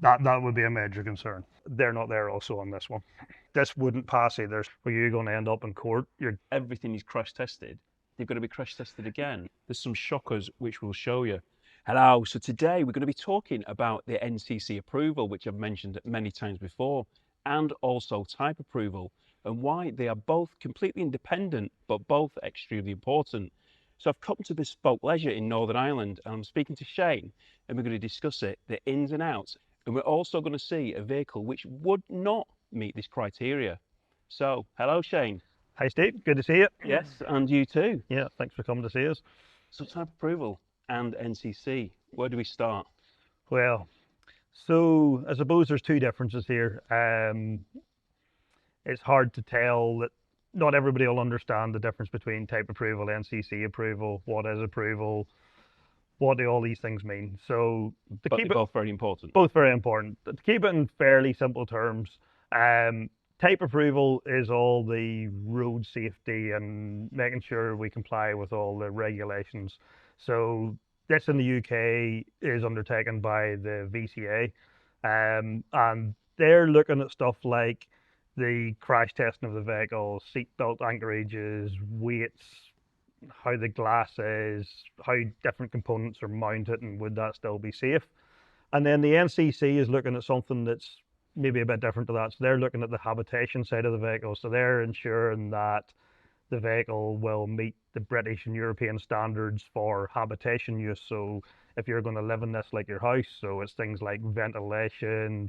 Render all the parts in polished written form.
That would be a major concern. They're not there also on this one. This wouldn't pass either. Where you're going to end up in court. Everything is crash tested. They've got to be crash tested again. There's some shockers which we'll show you. Hello, so today we're going to be talking about the NCC approval, which I've mentioned many times before, and also type approval, and why they are both completely independent, but both extremely important. So I've come to Bespoke Leisure in Northern Ireland, and I'm speaking to Shane, and we're going to discuss it, the ins and outs, and we're also going to see a vehicle which would not meet this criteria. So, hello Shane. Hi Steve, good to see you. Yes, and you too. Yeah, thanks for coming to see us. So type approval and NCC, where do we start? Well, so I suppose there's two differences here. It's hard to tell that not everybody will understand the difference between type approval, NCC approval, what is approval, what do all these things mean. So to But keep they're it both very important. both very important. To keep it in fairly simple terms, type approval is all the road safety and making sure we comply with all the regulations. So this in the UK is undertaken by the VCA, and they're looking at stuff like the crash testing of the vehicle, seatbelt anchorages, weights, how the glass is, how different components are mounted, and would that still be safe? And then the NCC is looking at something that's maybe a bit different to that. So they're looking at the habitation side of the vehicle. So they're ensuring that the vehicle will meet the British and European standards for habitation use. So if you're going to live in this like your house, so it's things like ventilation,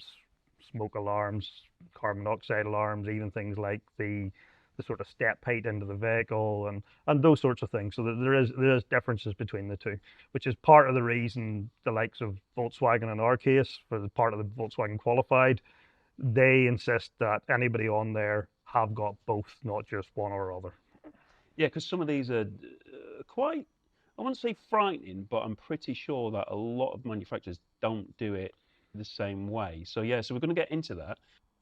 smoke alarms, carbon monoxide alarms, even things like the sort of step height into the vehicle and those sorts of things. So that there is differences between the two, which is part of the reason the likes of Volkswagen in our case, for the part of the Volkswagen qualified, they insist that anybody on there have got both, not just one or other. Yeah, because some of these are quite, I wouldn't say frightening, but I'm pretty sure that a lot of manufacturers don't do it the same way. So yeah, so we're going to get into that.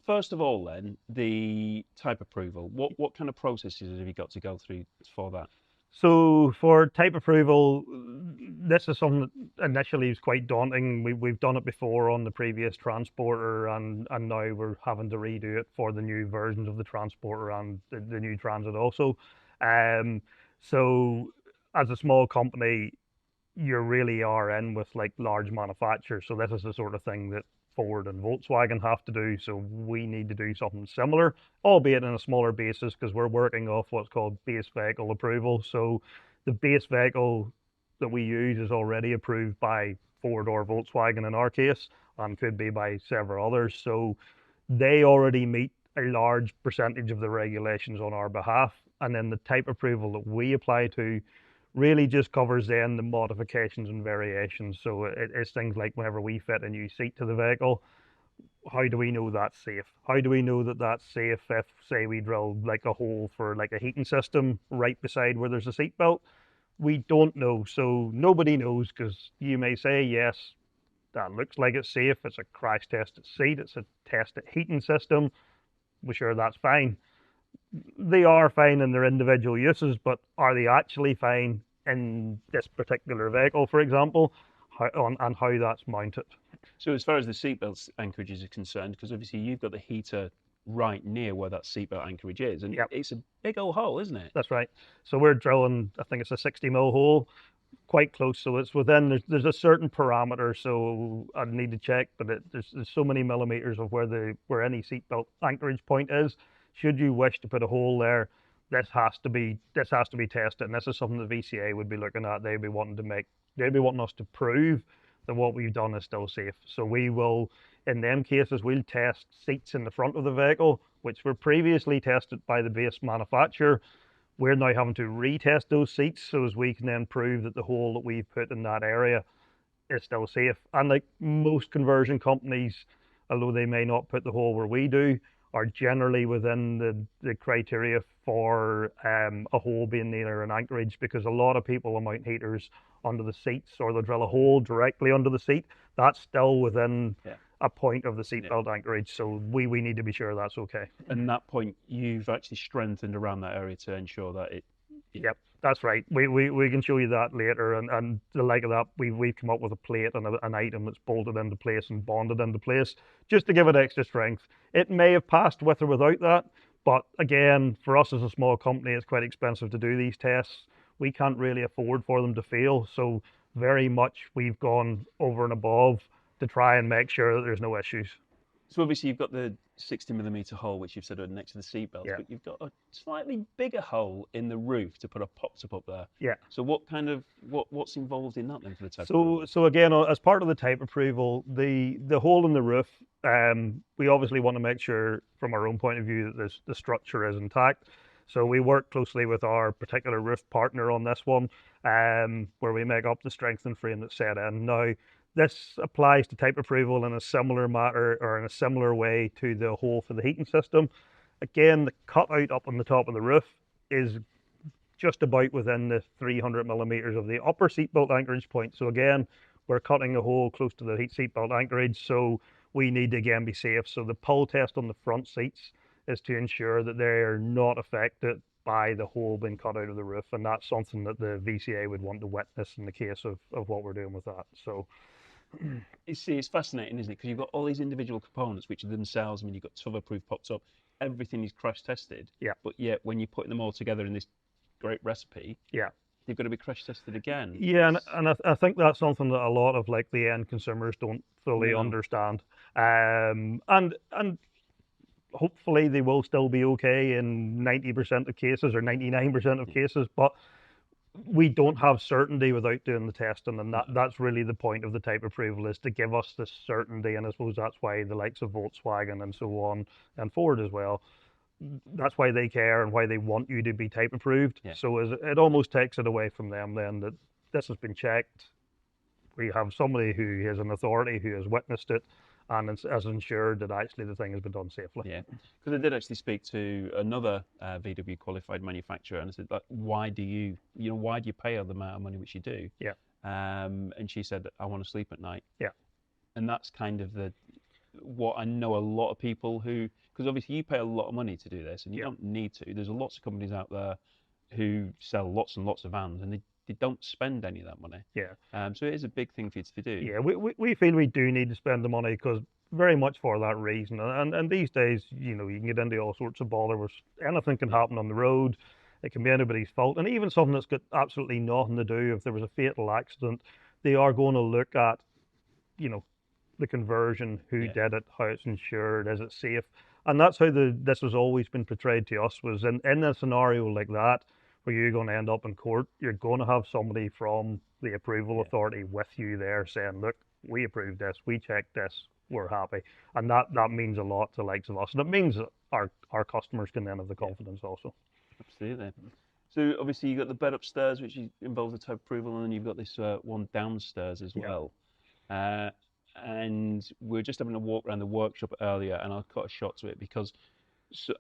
First of all, then, the type approval. What kind of processes have you got to go through for that? So for type approval, this is something that initially was quite daunting. We've done it before on the previous transporter, and now we're having to redo it for the new versions of the transporter and the new transit also. Um, so as a small company, you really are in with like large manufacturers. So this is the sort of thing that Ford and Volkswagen have to do. So we need to do something similar, albeit in a smaller basis, because we're working off what's called base vehicle approval. So the base vehicle that we use is already approved by Ford or Volkswagen in our case, and could be by several others. So they already meet a large percentage of the regulations on our behalf. And then the type approval that we apply to really just covers then the modifications and variations. So it's things like whenever we fit a new seat to the vehicle, how do we know that's safe? How do we know that that's safe if, say, we drill like a hole for like a heating system right beside where there's a seat belt? We don't know. So nobody knows, because you may say, yes, that looks like it's safe. It's a crash tested seat. It's a tested heating system. We're sure that's fine. They are fine in their individual uses, but are they actually fine in this particular vehicle, for example, and how that's mounted? So as far as the seatbelt anchorages are concerned, because obviously you've got the heater right near where that seatbelt anchorage is, and Yep, it's a big old hole, isn't it? that's right. So we're drilling, I think it's a 60 mil hole, quite close. So it's within, there's a certain parameter. So I'd need to check, but there's so many millimeters of where any seatbelt anchorage point is. Should you wish to put a hole there, this has to be tested, and this is something the VCA would be looking at. They'd be wanting us to prove that what we've done is still safe. So we will, in them cases, we'll test seats in the front of the vehicle, which were previously tested by the base manufacturer. We're now having to retest those seats so as we can then prove that the hole that we've put in that area is still safe. And like most conversion companies, although they may not put the hole where we do, are generally within the criteria for a hole being near an anchorage, because a lot of people will mount heaters under the seats, or they'll drill a hole directly under the seat. That's still within a point of the seatbelt anchorage. So we need to be sure that's okay. And that point you've actually strengthened around that area to ensure that it. Yep. That's right. We can show you that later, and the like of that, we've come up with a plate and an item that's bolted into place and bonded into place just to give it extra strength. It may have passed with or without that, but again, for us as a small company, it's quite expensive to do these tests. We can't really afford for them to fail, so very much we've gone over and above to try and make sure that there's no issues. So obviously you've got the 60 millimeter hole, which you've said are next to the seat belts, Yeah, but you've got a slightly bigger hole in the roof to put a pop top up there. yeah. So what kind of what's involved in that then for the type So, approval? so again, as part of the type approval, the hole in the roof, we obviously want to make sure, from our own point of view, that the structure is intact. So we work closely with our particular roof partner on this one, where we make up the strengthened frame that's set in. Now, this applies to type approval in a similar matter or in a similar way to the hole for the heating system. Again, the cutout up on the top of the roof is just about within the 300 millimeters of the upper seatbelt anchorage point. So again, we're cutting a hole close to the heat seatbelt anchorage, so we need to again be safe. So the pull test on the front seats is to ensure that they're not affected by the hole being cut out of the roof, and that's something that the VCA would want to witness in the case of what we're doing with that. So It's fascinating, isn't it? Because you've got all these individual components, which are themselves, I mean, you've got Proof popped up, everything is crash tested, yeah, but yet when you're putting them all together in this great recipe, yeah. they've got to be crash tested again. Yeah, and I think that's something that a lot of like the end consumers don't fully No. understand. And hopefully they will still be okay in 90% of cases or 99% of Yeah. cases, but we don't have certainty without doing the testing, and No. that's really the point of the type approval, is to give us this certainty. And I suppose that's why the likes of Volkswagen and so on, and Ford as well, that's why they care and why they want you to be type approved. Yeah. So it almost takes it away from them then that this has been checked. We have somebody who has an authority who has witnessed it and has ensured that actually the thing has been done safely. Yeah, because I did actually speak to another VW qualified manufacturer, and I said, like, why do why do you pay the amount of money which you do? Yeah. And she said, I want to sleep at night. Yeah. And that's kind of what I know a lot of people who, because obviously you pay a lot of money to do this, and you Yeah. don't need to. There's lots of companies out there who sell lots and lots of vans, and they don't spend any of that money. Yeah. So it is a big thing for you to do. Yeah, we feel we do need to spend the money because very much for that reason. And these days, you know, you can get into all sorts of bother with anything can happen on the road. It can be anybody's fault. And even something that's got absolutely nothing to do, if there was a fatal accident, they are going to look at, you know, the conversion, who Yeah. did it, how it's insured, is it safe? And that's how this has always been portrayed to us, was in a scenario like that, where you're going to end up in court, you're going to have somebody from the approval Yeah. authority with you there saying, look, we approved this, we checked this, we're happy. And that means a lot to the likes of us. And it means that our customers can then have the confidence also. Absolutely. So obviously you've got the bed upstairs, which involves the type approval, and then you've got this one downstairs as Yeah. well. And we're just having a walk around the workshop earlier, and I'll cut a shot to it because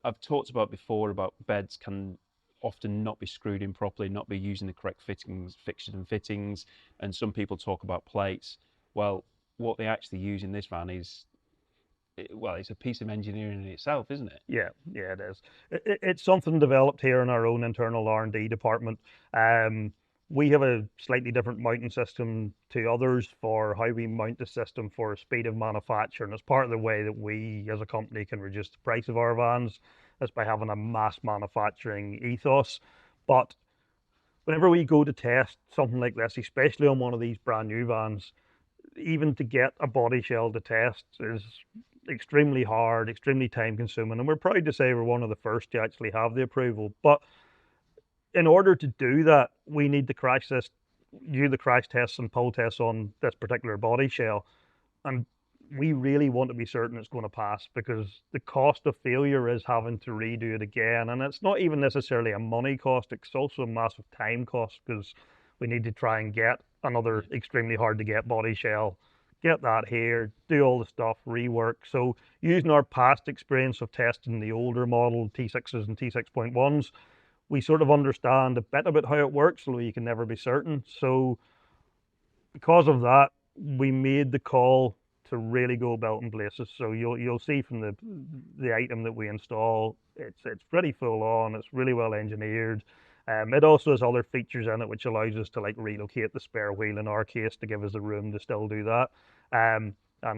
I've talked about before about beds can often not be screwed in properly, not be using the correct fixtures and fittings, and some people talk about plates. Well, what they actually use in this van is, well, it's a piece of engineering in itself, isn't it? Yeah, yeah, it is. It's something developed here in our own internal R&D department. We have a slightly different mounting system to others for how we mount the system for speed of manufacture, and it's part of the way that we as a company can reduce the price of our vans is by having a mass manufacturing ethos. But whenever we go to test something like this, especially on one of these brand new vans, even to get a body shell to test is extremely hard, extremely time consuming, and we're proud to say we're one of the first to actually have the approval. But in order to do that, we need to do the crash tests and pull tests on this particular body shell, and we really want to be certain it's going to pass, because the cost of failure is having to redo it again, and it's not even necessarily a money cost, it's also a massive time cost, because we need to try and get another extremely hard to get body shell, get that here, do all the stuff, rework. So using our past experience of testing the older model T6s and T6.1s, we sort of understand a bit about how it works, although you can never be certain. So because of that, we made the call to really go belt and braces. So you'll see from the item that we install, it's pretty full on. It's really well engineered. It also has other features in it which allows us to like relocate the spare wheel in our case to give us the room to still do that. And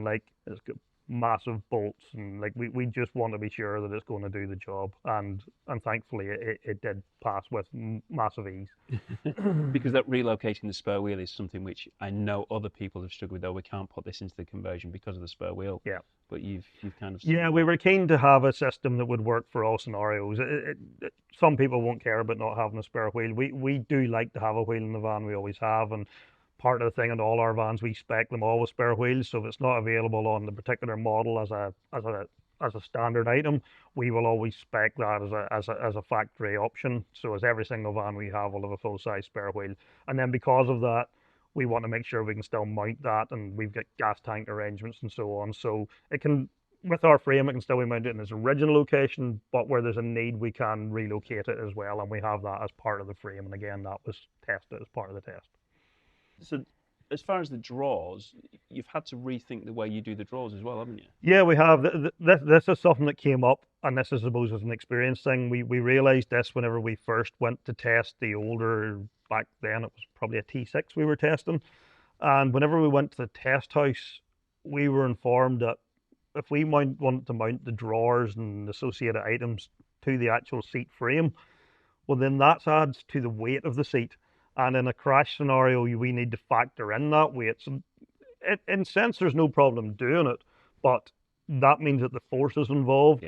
like it's got massive bolts and like we just want to be sure that it's going to do the job, and thankfully it did pass with massive ease. Because that relocating the spare wheel is something which I know other people have struggled with. Though we can't put this into the conversion because of the spare wheel. Yeah. But you've kind of Yeah, we were keen to have a system that would work for all scenarios. Some people won't care about not having a spare wheel. We do like to have a wheel in the van. We always have, and part of the thing in all our vans, we spec them all with spare wheels. So if it's not available on the particular model as a standard item, we will always spec that as a factory option. So as every single van we have will have a full size spare wheel, and then because of that, we want to make sure we can still mount that, and we've got gas tank arrangements and so on. So it can, with our frame, it can still be mounted in its original location, but where there's a need, we can relocate it as well, and we have that as part of the frame. And again, that was tested as part of the test. So, as far as the draws, you've had to rethink the way you do the draws as well, haven't you? Yeah, we have. This is something that came up, and this is, I suppose, was an experience thing. We realised this whenever we first went to test the older, back then it was probably a T6 we were testing. And whenever we went to the test house, we were informed that if we wanted to mount the drawers and associated items to the actual seat frame, well, then that adds to the weight of the seat. And in a crash scenario, we need to factor in that weight. So in a sense, there's no problem doing it, but that means that the forces involved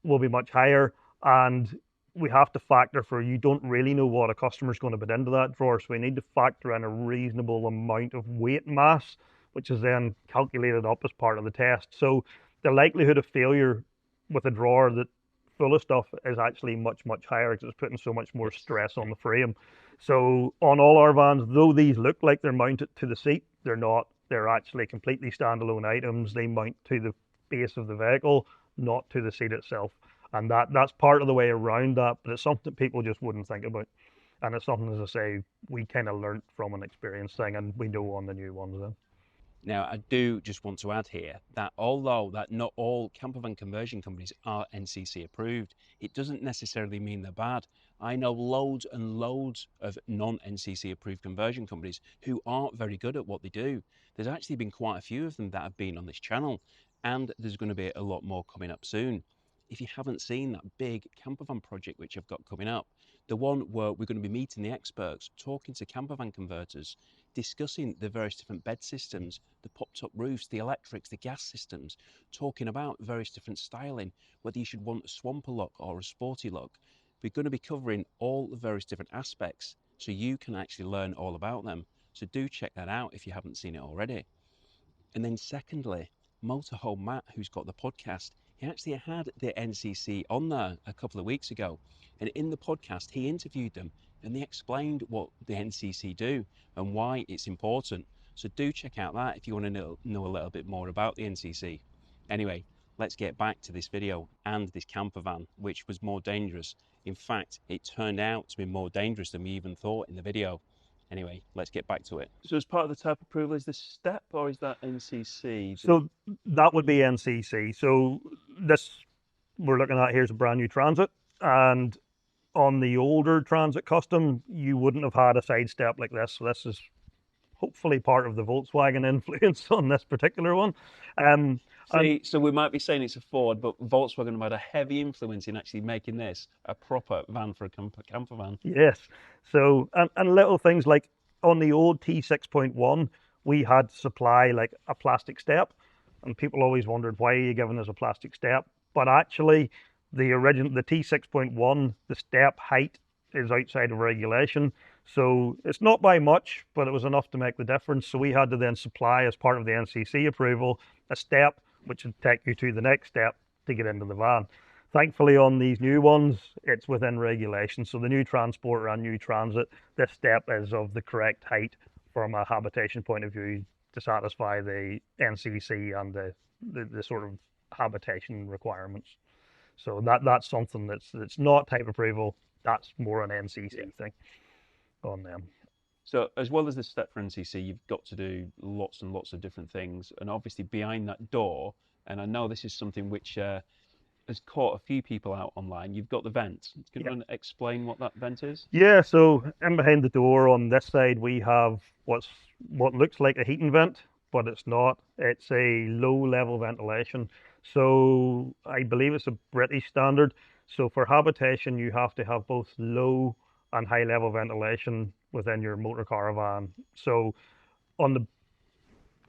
will be much higher. And we have to factor for, you don't really know what a customer's going to put into that drawer. So we need to factor in a reasonable amount of weight mass, which is then calculated up as part of the test. So the likelihood of failure with a drawer that full of stuff is actually much, much higher because it's putting so much more stress on the frame. So on all our vans, though these look like they're mounted to the seat, they're not. They're actually completely standalone items. They mount to the base of the vehicle, not to the seat itself. And that's part of the way around that, but it's something people just wouldn't think about. And it's something, as I say, we kind of learnt from an experience thing, and we know on the new ones then. Now, I do just want to add here that although that not all campervan conversion companies are NCC approved, it doesn't necessarily mean they're bad. I know loads and loads of non-NCC approved conversion companies who aren't very good at what they do. There's actually been quite a few of them that have been on this channel, and there's going to be a lot more coming up soon. If you haven't seen that big campervan project which I've got coming up, the one where we're going to be meeting the experts, talking to campervan converters, discussing the various different bed systems, the pop-top roofs, the electrics, the gas systems, talking about various different styling, whether you should want a swamper look or a sporty look. We're going to be covering all the various different aspects so you can actually learn all about them. So do check that out if you haven't seen it already. And then secondly, Motorhome Matt, who's got the podcast, he actually had the NCC on there a couple of weeks ago. And in the podcast, he interviewed them and they explained what the NCC do and why it's important. So do check out that if you want to know a little bit more about the NCC. Anyway, let's get back to this video and this camper van, which was more dangerous. In fact, it turned out to be more dangerous than we even thought in the video. Anyway, let's get back to it. So as part of the type approval, is this STEP or is that NCC? So that would be NCC. So this we're looking at here is a brand new Transit, and on the older Transit Custom, you wouldn't have had a side step like this. So this is hopefully part of the Volkswagen influence on this particular one. So we might be saying it's a Ford, but Volkswagen have had a heavy influence in actually making this a proper van for a camper van. Yes. So, and little things like on the old T6.1, we had to supply like a plastic step, and people always wondered, why are you giving us a plastic step? But actually, the T6.1, the step height is outside of regulation. So it's not by much, but it was enough to make the difference. So we had to then supply, as part of the NCC approval, a step which would take you to the next step to get into the van. Thankfully, on these new ones, it's within regulation. So the new Transporter and new Transit, this step is of the correct height from a habitation point of view to satisfy the NCC and the sort of habitation requirements. So that's something that's not type approval. That's more an NCC thing on them. So as well as the step for NCC, you've got to do lots and lots of different things. And obviously behind that door, and I know this is something which has caught a few people out online. You've got the vent. Can Yeah. you explain what that vent is? Yeah, so in behind the door on this side, we have what looks like a heating vent, but it's not. It's a low level ventilation. So I believe it's a British standard. So for habitation, you have to have both low and high level ventilation within your motor caravan. So on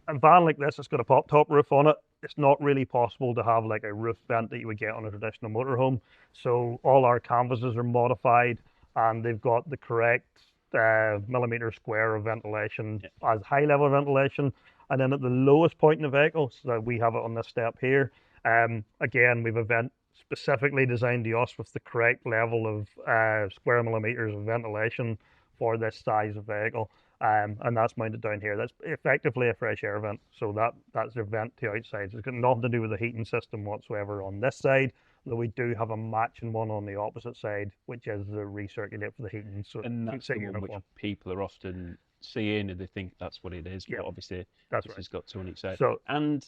a van like this, it's got a pop top roof on it. It's not really possible to have like a roof vent that you would get on a traditional motorhome. So all our canvases are modified and they've got the correct millimeter square of ventilation as high level ventilation. And then at the lowest point in the vehicle, so we have it on this step here. Again, we've a vent specifically designed to us with the correct level of square millimeters of ventilation for this size of vehicle. And that's mounted down here. That's effectively a fresh air vent. So that's the vent to outside. It's got nothing to do with the heating system whatsoever on this side, though we do have a matching one on the opposite side, which is the recirculate for the heating. So And that's the one which people are often seeing and they think that's what it is. Yeah, but obviously that's this right. has got to on each side. So, and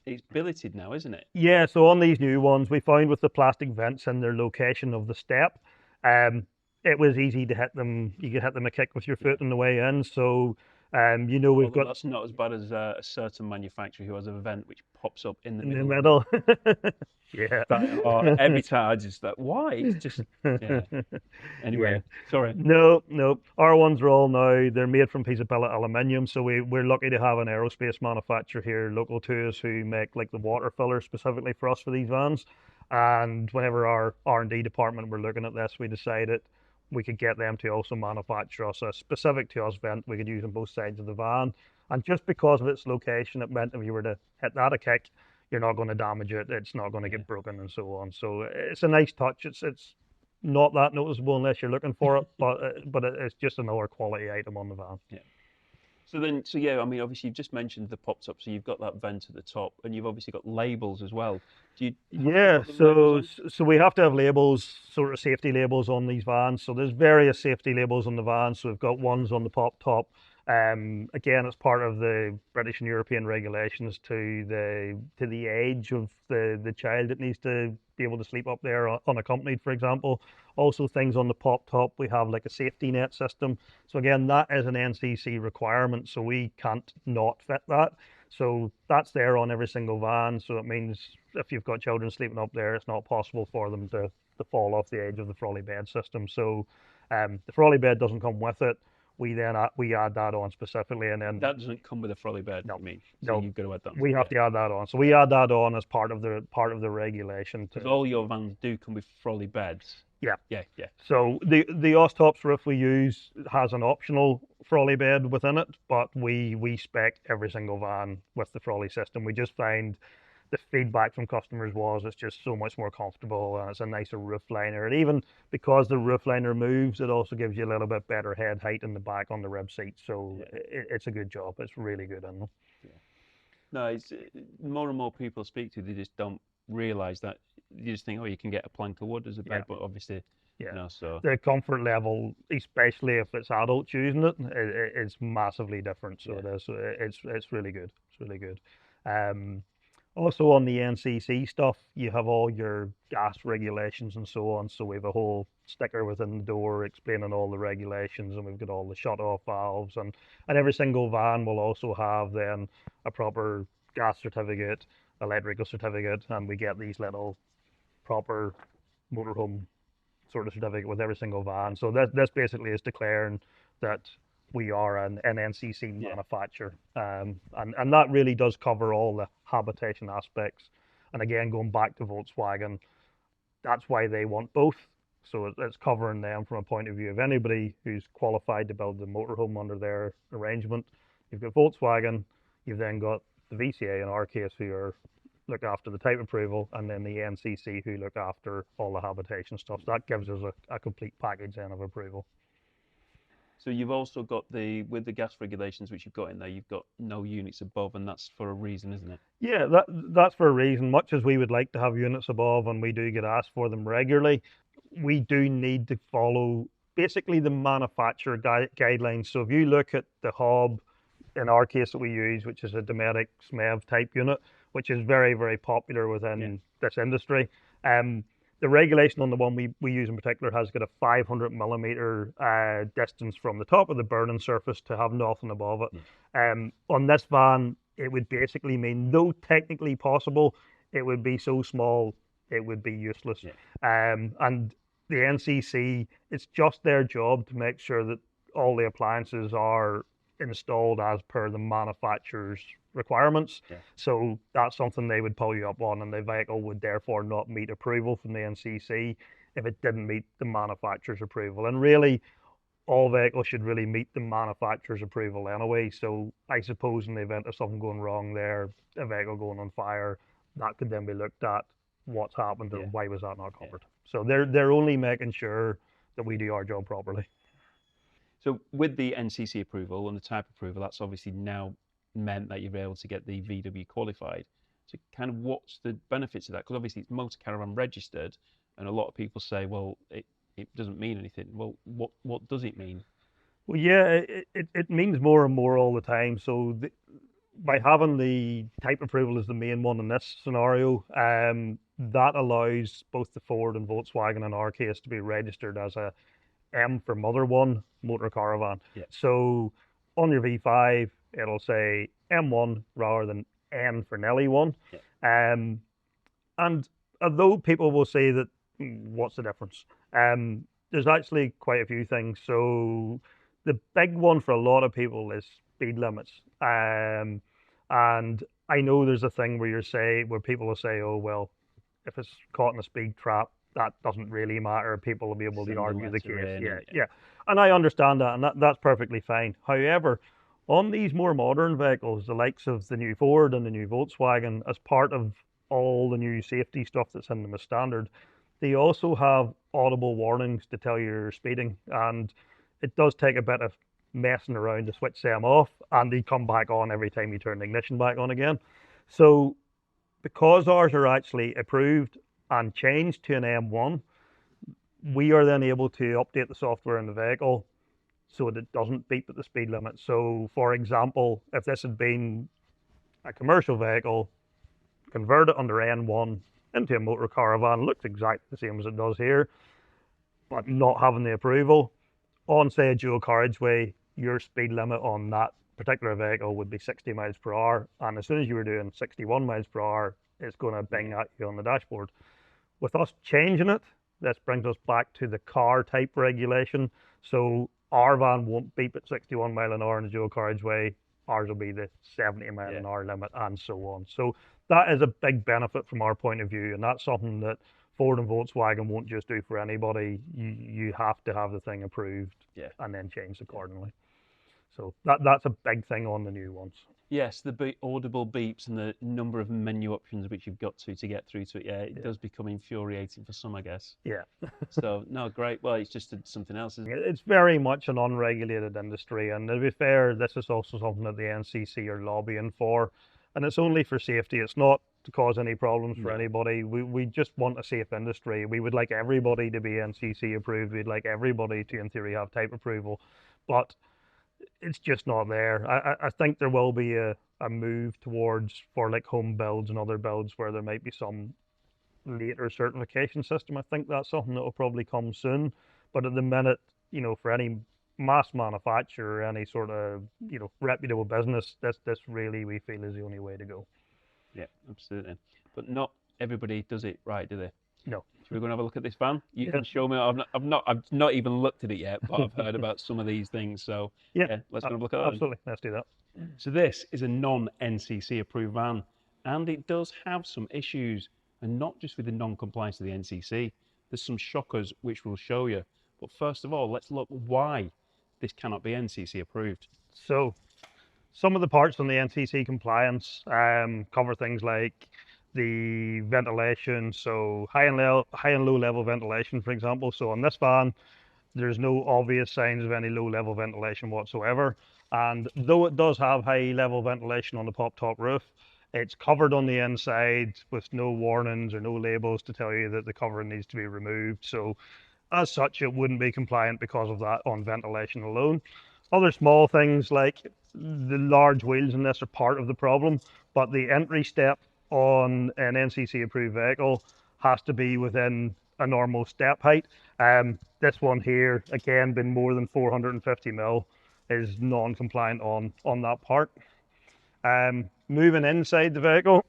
it's billeted now, isn't it? Yeah, so on these new ones, we found with the plastic vents and their location of the step, it was easy to hit them. You could hit them a kick with your foot on the way in. So, we've Although got that's not as bad as a certain manufacturer who has a vent which pops up in the in the middle. middle. Yeah. Every time I just like, why? It's just yeah. Anyway, Yeah. sorry. No, no. Our ones are all now, they're made from piece of billet aluminium. So we're lucky to have an aerospace manufacturer here local to us who make like the water filler specifically for us for these vans. And whenever our R&D department were looking at this, we decided we could get them to also manufacture us a specific to us vent we could use on both sides of the van. And just because of its location, it meant if you were to hit that a kick, you're not going to damage it. It's not going to get broken and so on. So it's a nice touch. It's not that noticeable unless you're looking for it, but it's just another quality item on the van. Yeah. So yeah, I mean, obviously you've just mentioned the popped up, so you've got that vent at the top, and you've obviously got labels as well. Do you? Yeah, so we have to have labels, sort of safety labels on these vans. So there's various safety labels on the van. So we've got ones on the pop top. Again, it's part of the British and European regulations to the age of the child that needs to be able to sleep up there unaccompanied, for example. Also, things on the pop top, we have like a safety net system. So again, that is an NCC requirement, so we can't not fit that. So that's there on every single van. So it means if you've got children sleeping up there, it's not possible for them to fall off the edge of the trolley bed system. So the trolley bed doesn't come with it. We then we add that on specifically, and then that doesn't come with a trolley bed. No, I mean, so no, you've got to add that. We have to add that on. So we add that on as part of the regulation. Because all your vans do come with trolley beds. Yeah. Yeah. So the Ostops roof we use has an optional trolley bed within it, but we spec every single van with the trolley system. We just find the feedback from customers was it's just so much more comfortable and it's a nicer roof liner. And even because the roof liner moves, it also gives you a little bit better head height in the back on the rib seat. So it's a good job. It's really good. Yeah. No, it's more and more people speak to, they just don't realise that. You just think, oh, you can get a plank of wood as a bed, but obviously, so the comfort level, especially if it's adults using it, it's massively different. So it is. So it's really good. It's really good. Also on the NCC stuff, you have all your gas regulations and so on. So we have a whole sticker within the door explaining all the regulations, and we've got all the shut-off valves, and every single van will also have then a proper gas certificate, electrical certificate, and we get these little proper motorhome sort of certificate with every single van. So this basically is declaring that we are an NCC manufacturer, and that really does cover all the habitation aspects. And again, going back to Volkswagen, that's why they want both. So it's covering them from a point of view of anybody who's qualified to build the motorhome under their arrangement. You've got Volkswagen, you've then got the VCA in our case who look after the type approval, and then the NCC who look after all the habitation stuff. So that gives us a complete package then of approval. So you've also got with the gas regulations which you've got in there, you've got no units above, and that's for a reason, isn't it? Yeah, that's for a reason. Much as we would like to have units above, and we do get asked for them regularly, we do need to follow basically the manufacturer guidelines. So if you look at the hub, in our case that we use, which is a Dometic SMEV type unit, which is very, very popular within this industry. The regulation on the one we use in particular has got a 500 millimeter distance from the top of the burning surface to have nothing above it. On this van, it would basically mean, though technically possible, it would be so small it would be useless. And the NCC, it's just their job to make sure that all the appliances are installed as per the manufacturer's requirements. So that's something they would pull you up on, and the vehicle would therefore not meet approval from the NCC if it didn't meet the manufacturer's approval. And really, all vehicles should really meet the manufacturer's approval anyway. So I suppose in the event of something going wrong there, a vehicle going on fire, that could then be looked at, what's happened and why was that not covered. So they're only making sure that we do our job properly. So with the NCC approval and the type approval, that's obviously now meant that you're able to get the VW qualified. So kind of what's the benefits of that? Because obviously it's motor caravan registered, and a lot of people say, well, it doesn't mean anything. Well, what does it mean? Well, yeah, it means more and more all the time. So by having the type approval as the main one in this scenario, that allows both the Ford and Volkswagen in our case to be registered as a M for Mother One motor caravan. So on your V5, it'll say M1 rather than N for Nelly 1. And although people will say that, what's the difference? There's actually quite a few things. So the big one for a lot of people is speed limits. And I know there's a thing where people will say, oh, well, if it's caught in a speed trap, that doesn't really matter. People will be able to argue the case. And I understand that, and that's perfectly fine. However, on these more modern vehicles, the likes of the new Ford and the new Volkswagen, as part of all the new safety stuff that's in them as standard, they also have audible warnings to tell you're speeding. And it does take a bit of messing around to switch them off, and they come back on every time you turn the ignition back on again. So because ours are actually approved and changed to an M1, we are then able to update the software in the vehicle so that it doesn't beep at the speed limit. So for example, if this had been a commercial vehicle, convert it under N1 into a motor caravan, looks exactly the same as it does here, but not having the approval, on say a dual carriageway, your speed limit on that particular vehicle would be 60 miles per hour. And as soon as you were doing 61 miles per hour, it's going to bing at you on the dashboard. With us changing it, this brings us back to the car type regulation. So our van won't beep at 61 mile an hour in a dual carriageway. Ours will be the 70 mile an hour limit, and so on. So that is a big benefit from our point of view, and that's something that Ford and Volkswagen won't just do for anybody. You have to have the thing approved and then changed accordingly. So that's a big thing on the new ones. Yes, the audible beeps and the number of menu options which you've got to get through to it. It does become infuriating for some, I guess. So, no, great. Well, it's just something else, isn't it? It's very much an unregulated industry. And to be fair, this is also something that the NCC are lobbying for. And it's only for safety. It's not to cause any problems for anybody. We just want a safe industry. We would like everybody to be NCC approved. We'd like everybody to, in theory, have type approval. But it's just not there. I think there will be a move towards, for like home builds and other builds, where there might be some later certification system. I think that's something that will probably come soon. But at the minute, for any mass manufacturer, any sort of, reputable business, this really, we feel, is the only way to go. Yeah, absolutely. But not everybody does it right, do they? No. So we're going to have a look at this van. You can show me. I've not even looked at it yet, but I've heard about some of these things. So let's go and have a look at that. Absolutely, let's do that. So this is a non-NCC approved van, and it does have some issues, and not just with the non-compliance of the NCC. There's some shockers which we'll show you. But first of all, let's look why this cannot be NCC approved. So some of the parts on the NCC compliance cover things like the ventilation, so high and low level ventilation, for example. So on this van, there's no obvious signs of any low level ventilation whatsoever. And though it does have high level ventilation on the pop top roof, it's covered on the inside with no warnings or no labels to tell you that the covering needs to be removed. So as such, it wouldn't be compliant because of that on ventilation alone. Other small things like the large wheels in this are part of the problem, but the entry step on an NCC approved vehicle has to be within a normal step height. This one here, again, being more than 450 mil, is non-compliant on that part. Moving inside the vehicle,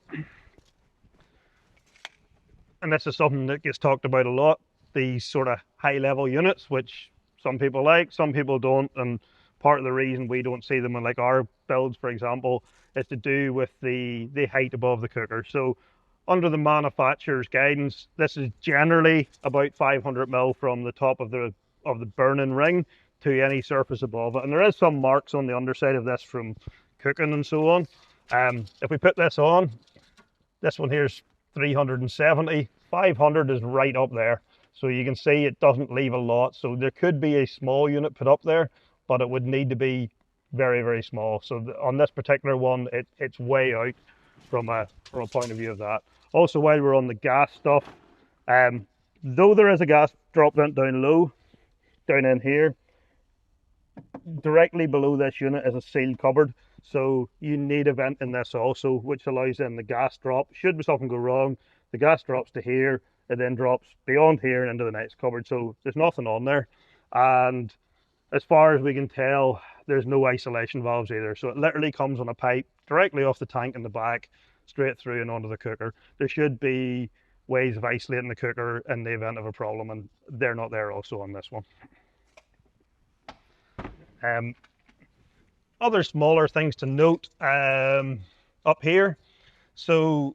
and this is something that gets talked about a lot, these sort of high-level units, which some people like, some people don't, and part of the reason we don't see them in like our builds, for example, is to do with the height above the cooker. So under the manufacturer's guidance, this is generally about 500 mil from the top of the burning ring to any surface above it. And there is some marks on the underside of this from cooking and so on. If we put this on, this one here's 370, 500 is right up there. So you can see it doesn't leave a lot. So there could be a small unit put up there, but it would need to be very, very small. So on this particular one, it's way out from a point of view of that. Also, while we're on the gas stuff, though there is a gas drop vent down low, down in here, directly below this unit is a sealed cupboard. So you need a vent in this also, which allows in the gas drop. Should something go wrong, the gas drops to here, it then drops beyond here into the next cupboard. So there's nothing on there. And as far as we can tell, there's no isolation valves either. So it literally comes on a pipe directly off the tank in the back, straight through and onto the cooker. There should be ways of isolating the cooker in the event of a problem, and they're not there also on this one. Other smaller things to note up here. So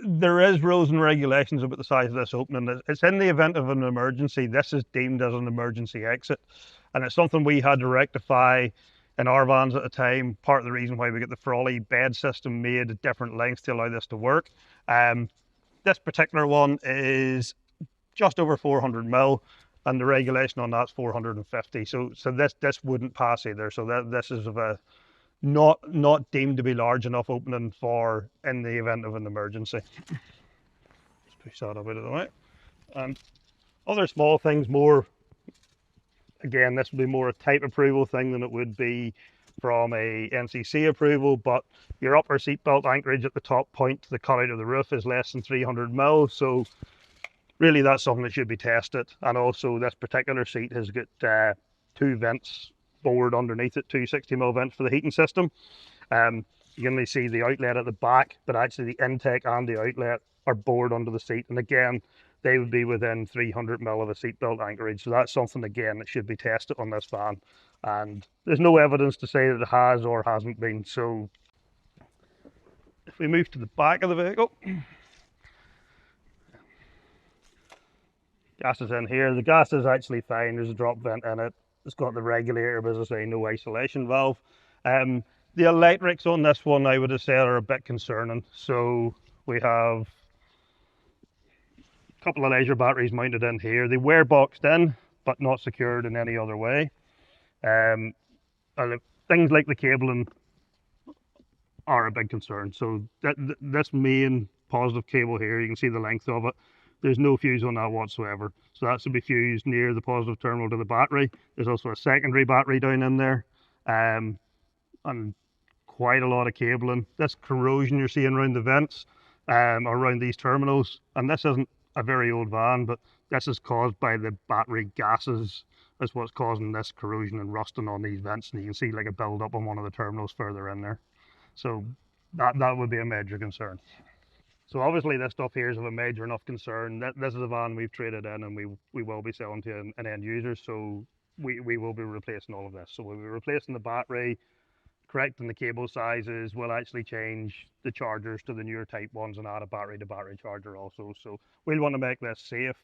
there is rules and regulations about the size of this opening. It's in the event of an emergency, this is deemed as an emergency exit. And it's something we had to rectify in our vans at the time. Part of the reason why we get the Frawley bed system made at different lengths to allow this to work. This particular one is just over 400 mil. And the regulation on that's 450. So this wouldn't pass either. So this is of a not deemed to be large enough opening for in the event of an emergency. Just push that a bit of the way. And other small things, more, again, this would be more a type approval thing than it would be from a NCC approval, but your upper seatbelt anchorage at the top point to the cutout of the roof is less than 300 mil. So really, that's something that should be tested. And also, this particular seat has got two vents bored underneath it, two 60 mil vents for the heating system. You can only see the outlet at the back, but actually the intake and the outlet are bored under the seat. And again, they would be within 300 mil of a seatbelt anchorage. So that's something, again, that should be tested on this van. And there's no evidence to say that it has or hasn't been. So if we move to the back of the vehicle, gas is in here. The gas is actually fine. There's a drop vent in it. It's got the regulator, but as I say, no isolation valve. The electrics on this one, I would have said, are a bit concerning. So we have a couple of laser batteries mounted in here. They were boxed in, but not secured in any other way. And things like the cabling are a big concern. So this main positive cable here, you can see the length of it. There's no fuse on that whatsoever. So that should be fused near the positive terminal to the battery. There's also a secondary battery down in there. And quite a lot of cabling. This corrosion you're seeing around the vents, around these terminals, and this isn't a very old van, but this is caused by the battery gases. That's what's causing this corrosion and rusting on these vents. And you can see like a build up on one of the terminals further in there. So that would be a major concern. So obviously this stuff here is of a major enough concern. This is a van we've traded in and we will be selling to an end user. So we will be replacing all of this. So we'll be replacing the battery, correcting the cable sizes. We'll actually change the chargers to the newer type ones and add a battery to battery charger also. So we'll want to make this safe.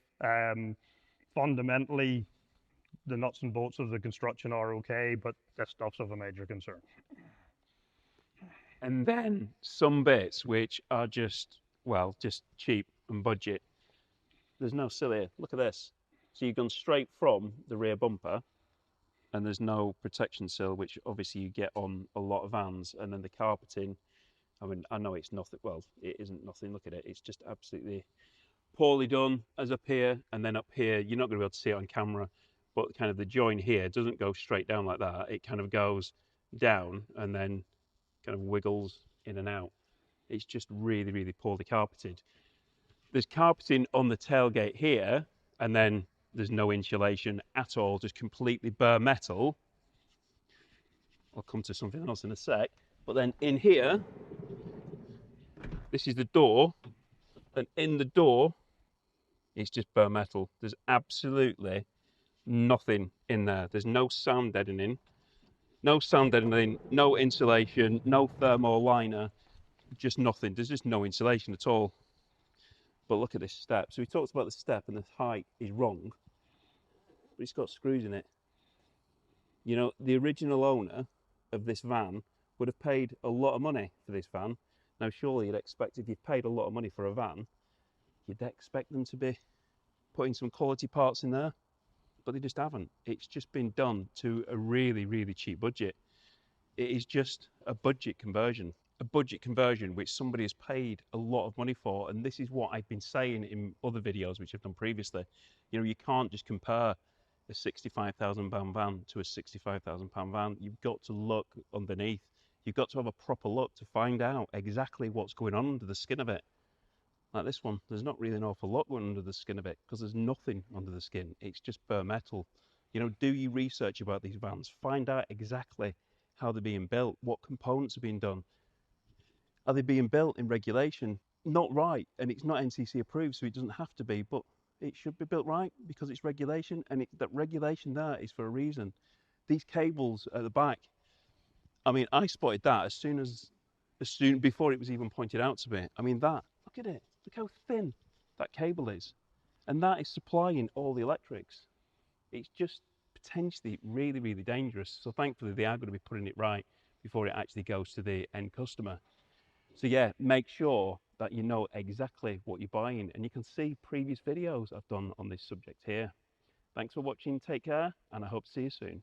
Fundamentally, the nuts and bolts of the construction are okay, but this stuff's of a major concern. And then some bits which are just cheap and budget. There's no sill here. Look at this. So you've gone straight from the rear bumper, and there's no protection sill, which obviously you get on a lot of vans. And then the carpeting, I mean, I know it's nothing, well, it isn't nothing, look at it. It's just absolutely poorly done as up here. And then up here, you're not going to be able to see it on camera, but kind of the join here doesn't go straight down like that. It kind of goes down and then kind of wiggles in and out. It's just really, really poorly carpeted. There's carpeting on the tailgate here, and then there's no insulation at all, just completely bare metal. I'll come to something else in a sec. But then in here, this is the door, and in the door, it's just bare metal. There's absolutely nothing in there. There's no sound deadening, no insulation, no thermal liner, just nothing. There's just no insulation at all. But look at this step. So we talked about the step and the height is wrong, but it's got screws in it. You know, the original owner of this van would have paid a lot of money for this van. Now, surely you'd expect, if you've paid a lot of money for a van, you'd expect them to be putting some quality parts in there, but they just haven't. It's just been done to a really, really cheap budget. It is just a budget conversion which somebody has paid a lot of money for. And this is what I've been saying in other videos which I've done previously. You know, you can't just compare a £65,000 van to a £65,000 van. You've got to look underneath. You've got to have a proper look to find out exactly what's going on under the skin of it. Like this one, there's not really an awful lot going under the skin of it, because there's nothing under the skin. It's just bare metal. You know, do your research about these vans. Find out exactly how they're being built, what components are being done. Are they being built in regulation? Not right, and it's not NCC approved, so it doesn't have to be, but it should be built right because it's regulation, and that regulation there is for a reason. These cables at the back, I mean, I spotted that as soon before it was even pointed out to me. I mean, look at it, look how thin that cable is, and that is supplying all the electrics. It's just potentially really, really dangerous. So thankfully they are going to be putting it right before it actually goes to the end customer. So yeah, make sure that you know exactly what you're buying, and you can see previous videos I've done on this subject here. Thanks for watching, take care, and I hope to see you soon.